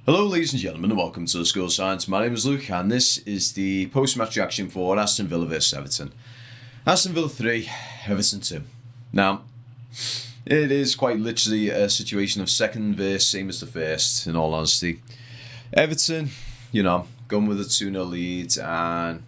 Hello ladies and gentlemen and welcome to the School of Science. My name is Luke and this is the post-match reaction for Aston Villa vs Everton. Aston Villa 3, Everton 2. Now, it is quite literally a situation of second verse, same as the first, in all honesty. Everton, going with a 2-0 lead and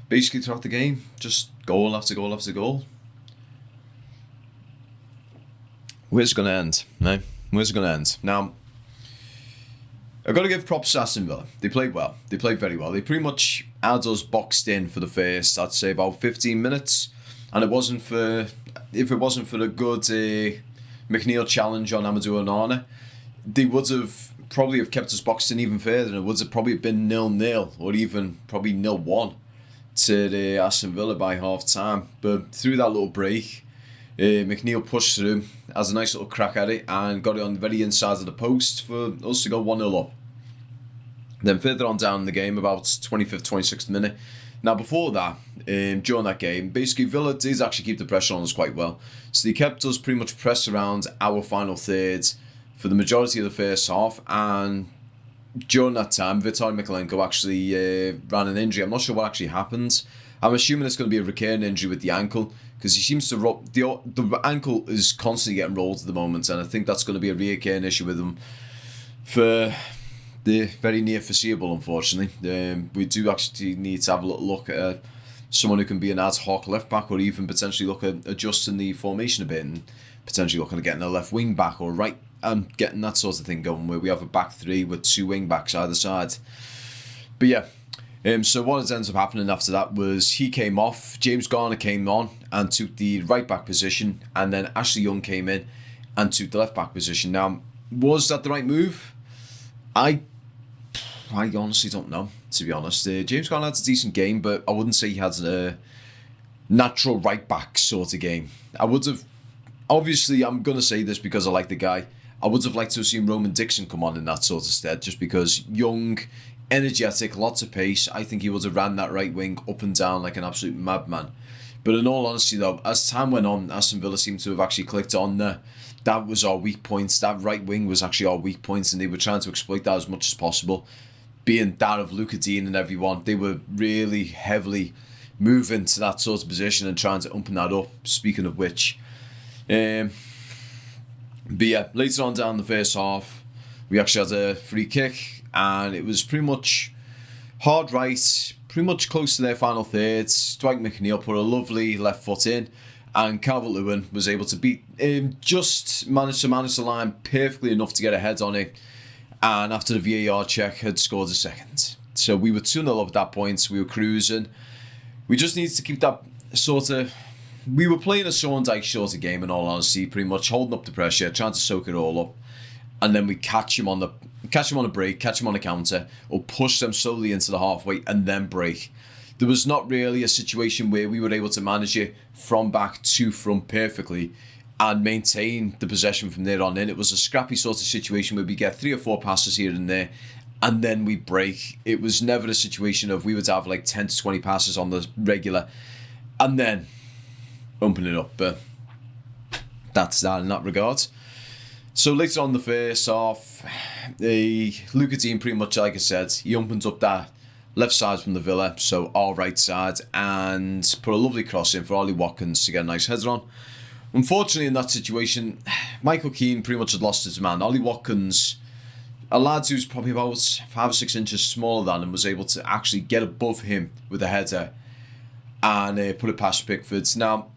basically throughout the game, just goal after goal after goal. Where's it going to end? No? Where's it going to end? Now, I've got to give props to Aston Villa. They played well. They played very well. They pretty much had us boxed in for the first, I'd say, about 15 minutes. And if it wasn't for a good McNeil challenge on Amadou Onana, they would have probably kept us boxed in even further. And it would have probably been 0-0 or even probably 0-1 to the Aston Villa by half time. But through that little break, McNeil pushed through, has a nice little crack at it and got it on the very inside of the post for us to go 1-0 up. Then further on down in the game, about 25th, 26th minute. Now before that, during that game, basically Villa did actually keep the pressure on us quite well. So they kept us pretty much pressed around our final third for the majority of the first half. And during that time, Vitor Mykolenko actually ran an injury. I'm not sure what actually happened. I'm assuming it's going to be a recurring injury with the ankle, because he seems to the ankle is constantly getting rolled at the moment, and I think that's going to be a recurring issue with him for the very near foreseeable, unfortunately. We do actually need to have a little look at someone who can be an ad hoc left back, or even potentially look at adjusting the formation a bit and potentially looking at getting a left wing back or right, and getting that sort of thing going where we have a back three with two wing backs either side. But yeah. So what ends up happening after that was he came off, James Garner came on and took the right back position, and then Ashley Young came in and took the left back position. Now, was that the right move? I honestly don't know, to be honest. James Garner had a decent game, but I wouldn't say he had a natural right back sort of game. I would have, obviously I'm going to say this because I like the guy, I would have liked to have seen Roman Dixon come on in that sort of stead, just because Young, energetic, lots of pace. I think he would have ran that right wing up and down like an absolute madman. But in all honesty though, as time went on, Aston Villa seemed to have actually clicked on that was our weak points. That right wing was actually our weak points, and they were trying to exploit that as much as possible. Being that of Luca Dean and everyone, they were really heavily moving to that sort of position and trying to open that up. Speaking of which, but yeah, later on down the first half, we actually had a free kick. And it was pretty much hard right, pretty much close to their final third. Dwight McNeil put a lovely left foot in, and Calvert-Lewin was able to beat him, just managed to manage the line perfectly enough to get ahead on it. And after the VAR check, had scored a second. So we were 2-0 up at that point. We were cruising. We just needed to keep that sort of... We were playing a Sondheim sort of game, in all honesty, pretty much holding up the pressure, trying to soak it all up. And then we catch him on a break, catch him on a counter, or push them slowly into the halfway and then break. There was not really a situation where we were able to manage it from back to front perfectly and maintain the possession from there on in. It was a scrappy sort of situation where we get 3 or 4 passes here and there, and then we break. It was never a situation of we would have like 10 to 20 passes on the regular and then open it up. But that's that in that regard. So later on in the first half, Luca Dean pretty much, like I said, he opens up that left side from the Villa, so our right side, and put a lovely cross in for Ollie Watkins to get a nice header on. Unfortunately, in that situation, Michael Keane pretty much had lost his man. Ollie Watkins, a lad who's probably about 5 or 6 inches smaller than him, was able to actually get above him with a header and put it past Pickford. Now,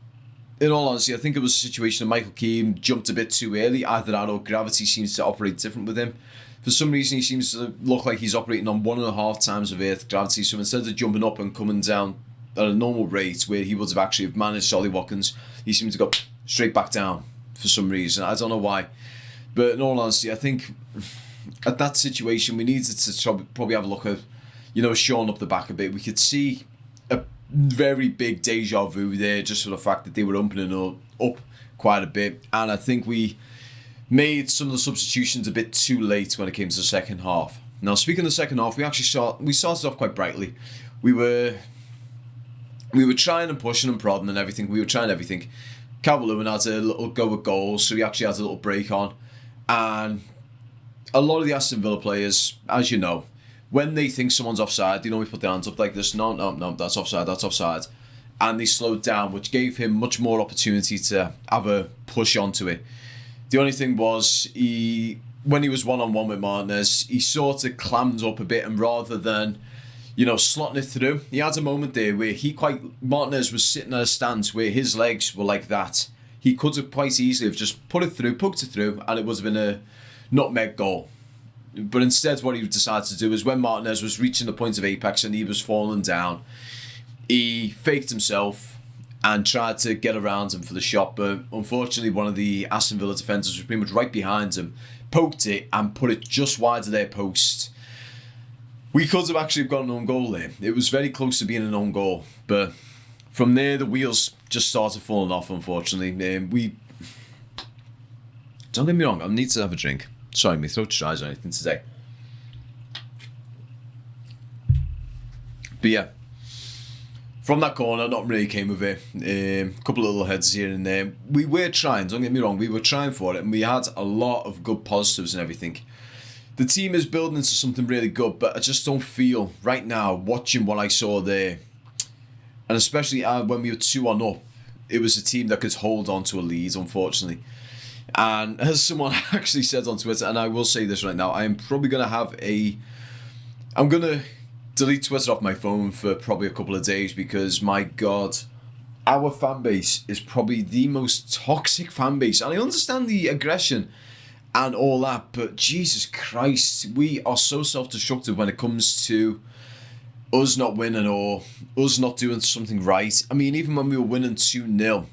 in all honesty, I think it was a situation of Michael Keane jumped a bit too early. Either that or gravity seems to operate different with him. For some reason, he seems to look like he's operating on 1.5 times of Earth gravity. So instead of jumping up and coming down at a normal rate where he would have actually managed Ollie Watkins, he seemed to go straight back down for some reason. I don't know why. But in all honesty, I think at that situation, we needed to probably have a look at, showing up the back a bit. We could see a very big deja vu there, just for the fact that they were opening up quite a bit, and I think we made some of the substitutions a bit too late when it came to the second half. Now, speaking of the second half, we started off quite brightly. We were trying and pushing and prodding and everything. We were trying everything. Calvert-Lewin had a little go at goals, so he actually had a little break on, and a lot of the Aston Villa players, as you know, when they think someone's offside, they normally put their hands up like this. No, no, no, that's offside, that's offside. And they slowed down, which gave him much more opportunity to have a push onto it. The only thing was, when he was one-on-one with Martinez, he sort of clammed up a bit, and rather than, slotting it through, he had a moment there where Martinez was sitting at a stance where his legs were like that. He could have quite easily have just poked it through, and it would have been a nutmeg goal. But instead, what he decided to do is when Martinez was reaching the point of apex and he was falling down, he faked himself and tried to get around him for the shot, but unfortunately one of the Aston Villa defenders was pretty much right behind him, poked it and put it just wide of their post. We could have actually got an own goal there. It was very close to being an own goal, but from there the wheels just started falling off, unfortunately. Don't get me wrong, I need to have a drink. Sorry, my throat's dry or anything today. But yeah, from that corner, nothing really came of it. A couple of little heads here and there. We were trying, don't get me wrong, we were trying for it, and we had a lot of good positives and everything. The team is building into something really good, but I just don't feel right now, watching what I saw there, and especially when we were 2-1 up, it was a team that could hold on to a lead, unfortunately. And as someone actually said on Twitter, and I will say this right now, I am probably going to I'm going to delete Twitter off my phone for probably a couple of days, because my God, our fan base is probably the most toxic fan base. And I understand the aggression and all that, but Jesus Christ, we are so self-destructive when it comes to us not winning or us not doing something right. I mean, even when we were winning 2-0,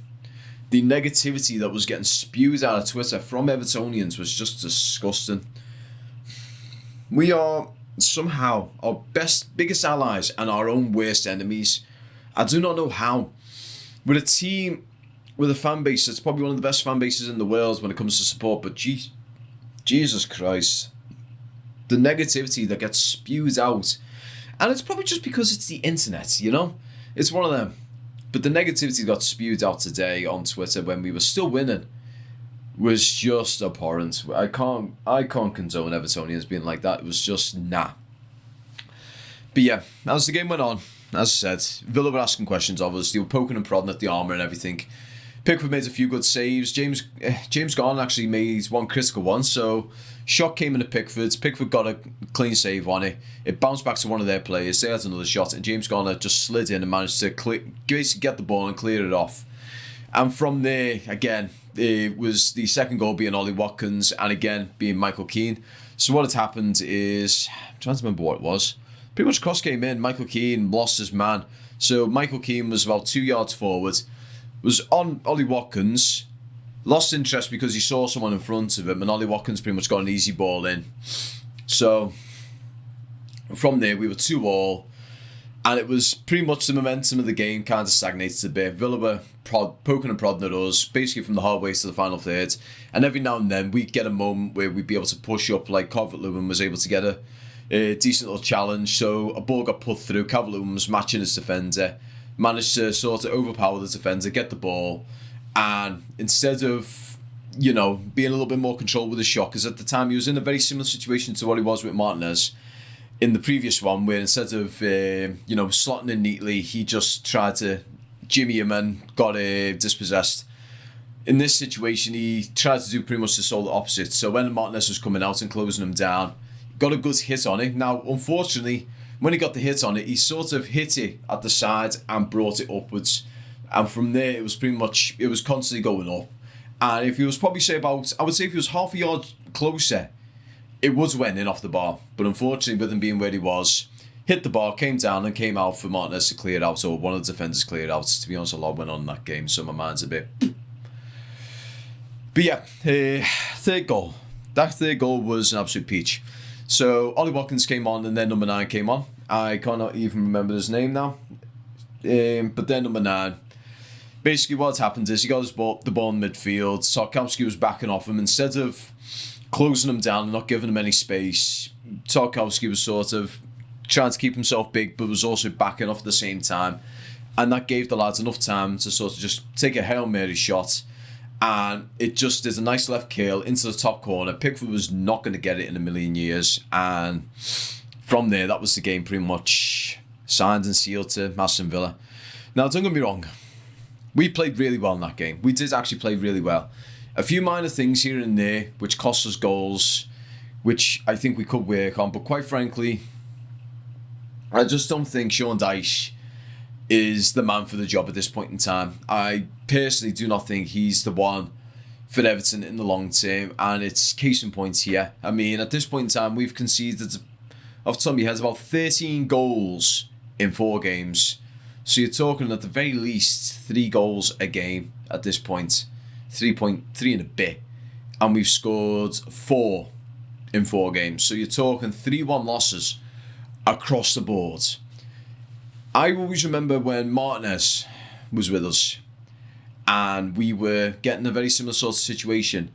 the negativity that was getting spewed out of Twitter from Evertonians was just disgusting. We are somehow our biggest allies and our own worst enemies. I do not know how. With a team, with a fan base that's probably one of the best fan bases in the world when it comes to support, but Jesus Christ, the negativity that gets spewed out. And it's probably just because it's the internet, It's one of them. But the negativity that got spewed out today on Twitter when we were still winning was just abhorrent. I can't condone Evertonians being like that. It was just nah. But yeah, as the game went on, as I said, Villa were asking questions of us. They were poking and prodding at the armour and everything. Pickford made a few good saves. James Garner actually made one critical one. So shot came into Pickford's. Pickford got a clean save on it. It bounced back to one of their players. They had another shot, and James Garner just slid in and managed to basically get the ball and clear it off. And from there, again, it was the second goal being Ollie Watkins, and again being Michael Keane. So what had happened is, I'm trying to remember what it was. Pretty much cross came in. Michael Keane lost his man. So Michael Keane was about 2 yards forward. Was on Ollie Watkins, lost interest because he saw someone in front of him, and Ollie Watkins pretty much got an easy ball in. So from there we were 2-2, and it was pretty much the momentum of the game kind of stagnated a bit. Villa were poking and prodding at us, basically from the halfway to the final third, and every now and then we'd get a moment where we'd be able to push up, like Calvert-Lewin was able to get a decent little challenge. So a ball got put through, Calvert-Lewin was matching his defender, managed to sort of overpower the defender, get the ball, and instead of, being a little bit more controlled with the shot, because at the time he was in a very similar situation to what he was with Martinez in the previous one, where instead of, slotting in neatly, he just tried to jimmy him and got dispossessed. In this situation, he tried to do pretty much the solar opposite. So when Martinez was coming out and closing him down, got a good hit on it. Now, unfortunately, when he got the hit on it, he sort of hit it at the side and brought it upwards. And from there, it was constantly going up. And if he was probably I would say if he was half a yard closer, it would have went in off the bar. But unfortunately, with him being where he was, hit the bar, came down and came out for Martinez to clear it out, or one of the defenders cleared out. To be honest, a lot went on in that game, so my mind's a bit... But yeah, third goal. That third goal was an absolute peach. So Ollie Watkins came on, and then number 9 came on. I cannot even remember his name now. But then number 9. Basically what happened is he got the ball in midfield. Tarkowski was backing off him. Instead of closing him down and not giving him any space, Tarkowski was sort of trying to keep himself big, but was also backing off at the same time. And that gave the lads enough time to sort of just take a Hail Mary shot and it just is a nice left curl into the top corner. Pickford was not going to get it in a million years, and from there, that was the game pretty much signed and sealed to Aston Villa. Now, don't get me wrong, we played really well in that game. We did actually play really well. A few minor things here and there, which cost us goals, which I think we could work on, but quite frankly, I just don't think Sean Dyche is the man for the job at this point in time. I personally do not think he's the one for Everton in the long term, and it's case in point here. I mean, at this point in time, we've conceded, off the top of my head, about 13 goals in 4 games. So you're talking at the very least 3 goals a game at this point, 3.3 and a bit, and we've scored 4 in 4 games. So you're talking 3-1 losses across the board. I always remember when Martinez was with us and we were getting a very similar sort of situation.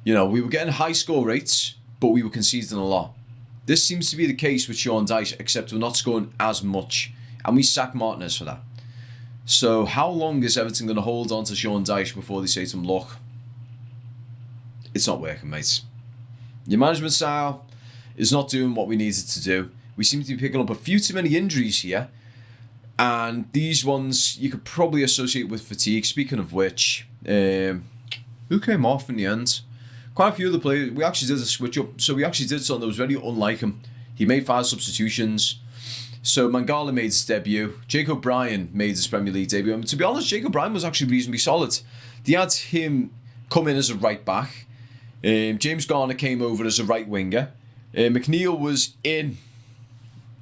You know, we were getting high score rates, but we were conceding a lot. This seems to be the case with Sean Dyche, except we're not scoring as much. And we sacked Martinez for that. So how long is Everton going to hold on to Sean Dyche before they say to him, look, it's not working, mate. Your management style is not doing what we needed to do. We seem to be picking up a few too many injuries here. And these ones you could probably associate with fatigue. Speaking of which, who came off in the end? Quite a few of the players. We actually did a switch up. So we actually did something that was very unlike him. He made 5 substitutions. So Mangala made his debut. Jake O'Brien made his Premier League debut. And to be honest, Jake O'Brien was actually reasonably solid. They had him come in as a right back. James Garner came over as a right winger. McNeil was in.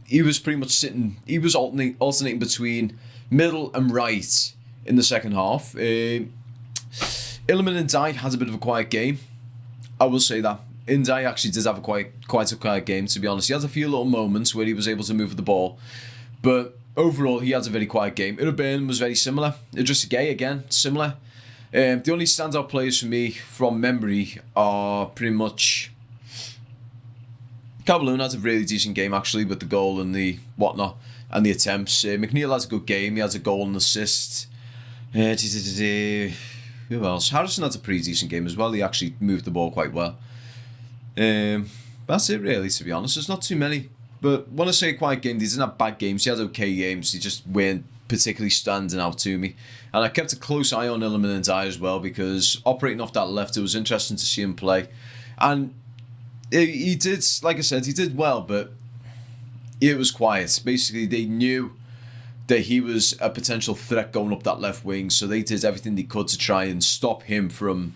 He was pretty much sitting. He was alternating between middle and right in the second half. Iliman Ndiaye had a bit of a quiet game. I will say that. Ndiaye actually did have a quite a quiet game, to be honest. He had a few little moments where he was able to move the ball. But overall, he had a very quiet game. Irabin was very similar. Idrissa Gueye, again, similar. The only standout players for me from memory are pretty much... Calvert-Lewin had a really decent game, actually, with the goal and the whatnot, and the attempts. McNeil has a good game. He has a goal and assist. Who else? Harrison had a pretty decent game as well. He actually moved the ball quite well. That's it, really, to be honest. There's not too many. But when I say quiet game, they didn't have bad games. He had okay games. They just weren't particularly standing out to me. And I kept a close eye on Iliman Ndiaye as well, because operating off that left, it was interesting to see him play. And he did, like I said, he did well, but it was quiet. Basically, they knew that he was a potential threat going up that left wing, so they did everything they could to try and stop him from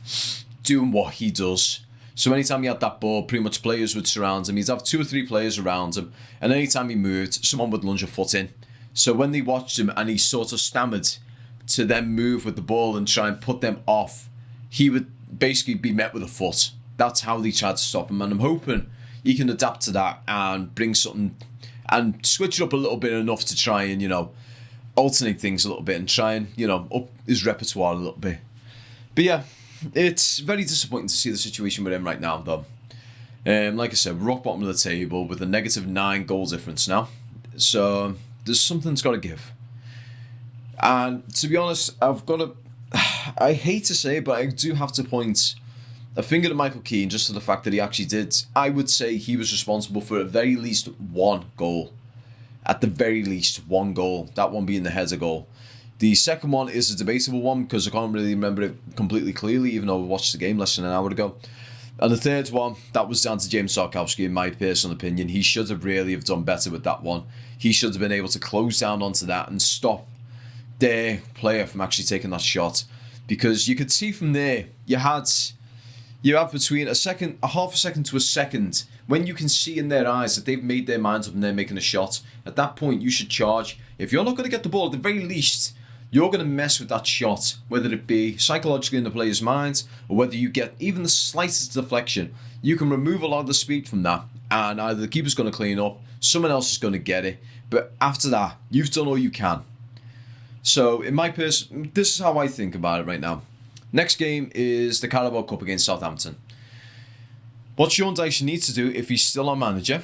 doing what he does. So anytime he had that ball, pretty much players would surround him. He'd have 2 or 3 players around him, and anytime he moved, someone would lunge a foot in. So when they watched him and he sort of stammered to then move with the ball and try and put them off, he would basically be met with a foot. That's how they tried to stop him, and I'm hoping he can adapt to that and bring something and switch it up a little bit enough to try and, you know, alternate things a little bit and try and, you know, up his repertoire a little bit. But yeah, it's very disappointing to see the situation we're in right now, though. Like I said, rock bottom of the table with a -9 goal difference now. So there's something's got to give. And to be honest, I've got to... I hate to say it, but I do have to point a finger to Michael Keane just for the fact that he actually did. I would say he was responsible for at very least 1 goal. At the very least 1 goal. That one being the header goal. The second one is a debatable one because I can't really remember it completely clearly, even though I watched the game less than an hour ago. And the third one, that was down to James Sarkowski, in my personal opinion. He should have really have done better with that one. He should have been able to close down onto that and stop their player from actually taking that shot. Because you could see from there, you have between a half a second to a second when you can see in their eyes that they've made their minds up and they're making a shot. At that point, you should charge. If you're not going to get the ball, at the very least, you're going to mess with that shot, whether it be psychologically in the player's minds or whether you get even the slightest deflection. You can remove a lot of the speed from that, and either the keeper's going to clean up, someone else is going to get it. But after that, you've done all you can. So, in my this is how I think about it right now. Next game is the Carabao Cup against Southampton. What Sean Dyche needs to do, if he's still our manager,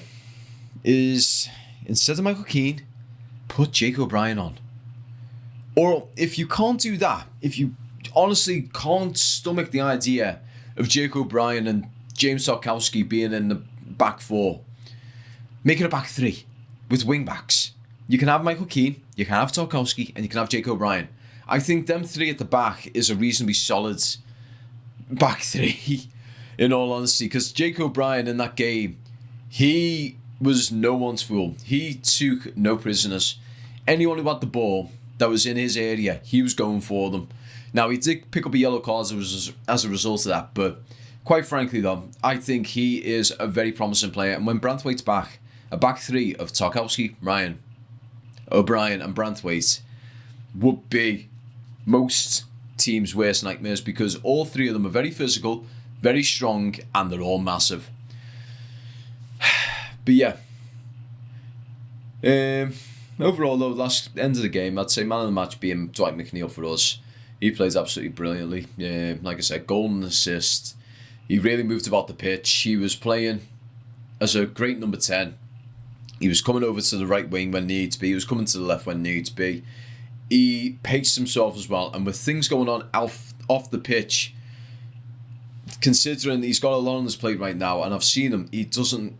is instead of Michael Keane, put Jake O'Brien on. Or if you can't do that, if you honestly can't stomach the idea of Jake O'Brien and James Tarkowski being in the back four. Make it a back three with wing backs. You can have Michael Keane, you can have Tarkowski, and you can have Jake O'Brien. I think them three at the back is a reasonably solid back three, in all honesty, because Jake O'Brien in that game, he was no one's fool. He took no prisoners. Anyone who had the ball that was in his area, he was going for them. Now, he did pick up a yellow card as a result of that, but quite frankly, though, I think he is a very promising player. And when Branthwaite's back, a back three of Tarkowski, Ryan, O'Brien, and Branthwaite would be most teams' worst nightmares, because all three of them are very physical, very strong, and they're all massive. But yeah, overall though, last end of the game, I'd say man of the match being Dwight McNeil for us. He plays absolutely brilliantly. Like I said, goal and assist. He really moved about the pitch. He was playing as a great number 10. He was coming over to the right wing when needs be. He was coming to the left when needs be. He paced himself as well. And with things going on off the pitch, considering he's got a lot on his plate right now, and I've seen him, he doesn't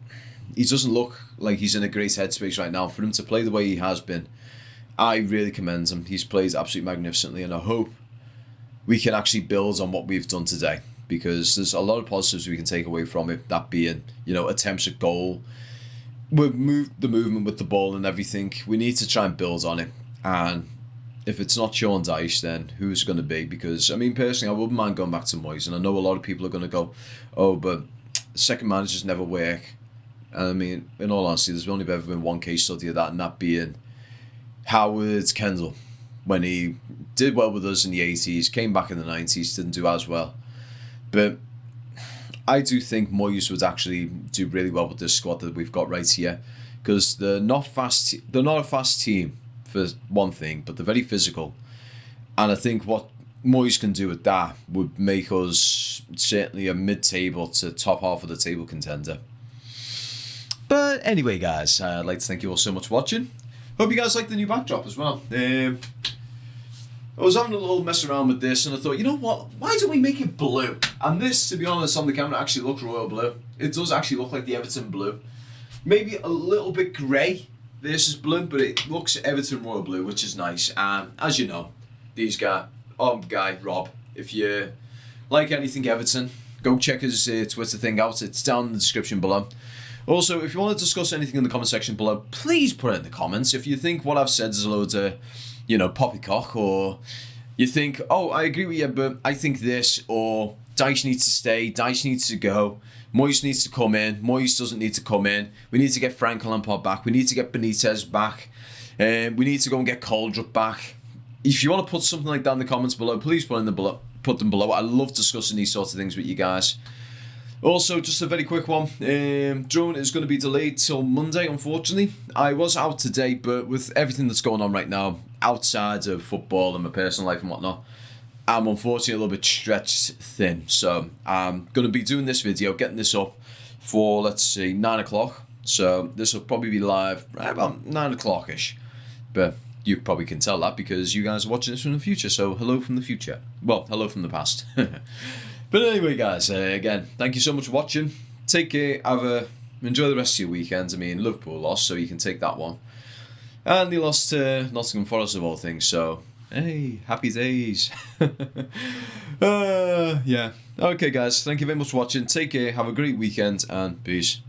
look like he's in a great headspace right now. For him to play the way he has been, I really commend him. He's played absolutely magnificently, and I hope we can actually build on what we've done today, because there's a lot of positives we can take away from it, that being, attempts at goal. We've moved the movement with the ball and everything. We need to try and build on it, and if it's not Sean Dyche, then who's it going to be? Because, I mean, personally, I wouldn't mind going back to Moyes, and I know a lot of people are going to go, oh, but second managers never work. And I mean, in all honesty, there's only ever been one case study of that, and that being Howard Kendall, when he did well with us in the 80s, came back in the 90s, didn't do as well. But I do think Moyes would actually do really well with this squad that we've got right here, because they're not a fast team for one thing, but they're very physical. And I think what Moyes can do with that would make us certainly a mid-table to top half of the table contender. But anyway, guys, I'd like to thank you all so much for watching. Hope you guys like the new backdrop as well. I was having a little mess around with this, and I thought, you know what? Why don't we make it blue? And this, to be honest, on the camera actually looks royal blue. It does actually look like the Everton blue. Maybe a little bit grey versus blue, but it looks Everton royal blue, which is nice. And as you know, guy Rob, if you like anything Everton, go check his Twitter thing out. It's down in the description below. Also, if you want to discuss anything in the comment section below, please put it in the comments. If you think what I've said is a load of, poppycock, or you think, oh, I agree with you, but I think this, or Dyche needs to stay, Dyche needs to go, Moyes needs to come in, Moyes doesn't need to come in, we need to get Frank Lampard back, we need to get Benitez back, we need to go and get Coldrup back. If you want to put something like that in the comments below, please put them below. I love discussing these sorts of things with you guys. Also, just a very quick one. Drone is going to be delayed till Monday, unfortunately. I was out today, but with everything that's going on right now, outside of football and my personal life and whatnot, I'm unfortunately a little bit stretched thin. So I'm going to be doing this video, getting this up for, let's see, 9 o'clock. So this will probably be live right about 9 o'clock-ish. But you probably can tell that because you guys are watching this from the future. So hello from the future. Well, hello from the past. But anyway, guys, again, thank you so much for watching. Take care. Enjoy the rest of your weekend. I mean, Liverpool lost, so you can take that one. And they lost to Nottingham Forest of all things, so hey, happy days. Yeah. Okay, guys, thank you very much for watching. Take care. Have a great weekend, and peace.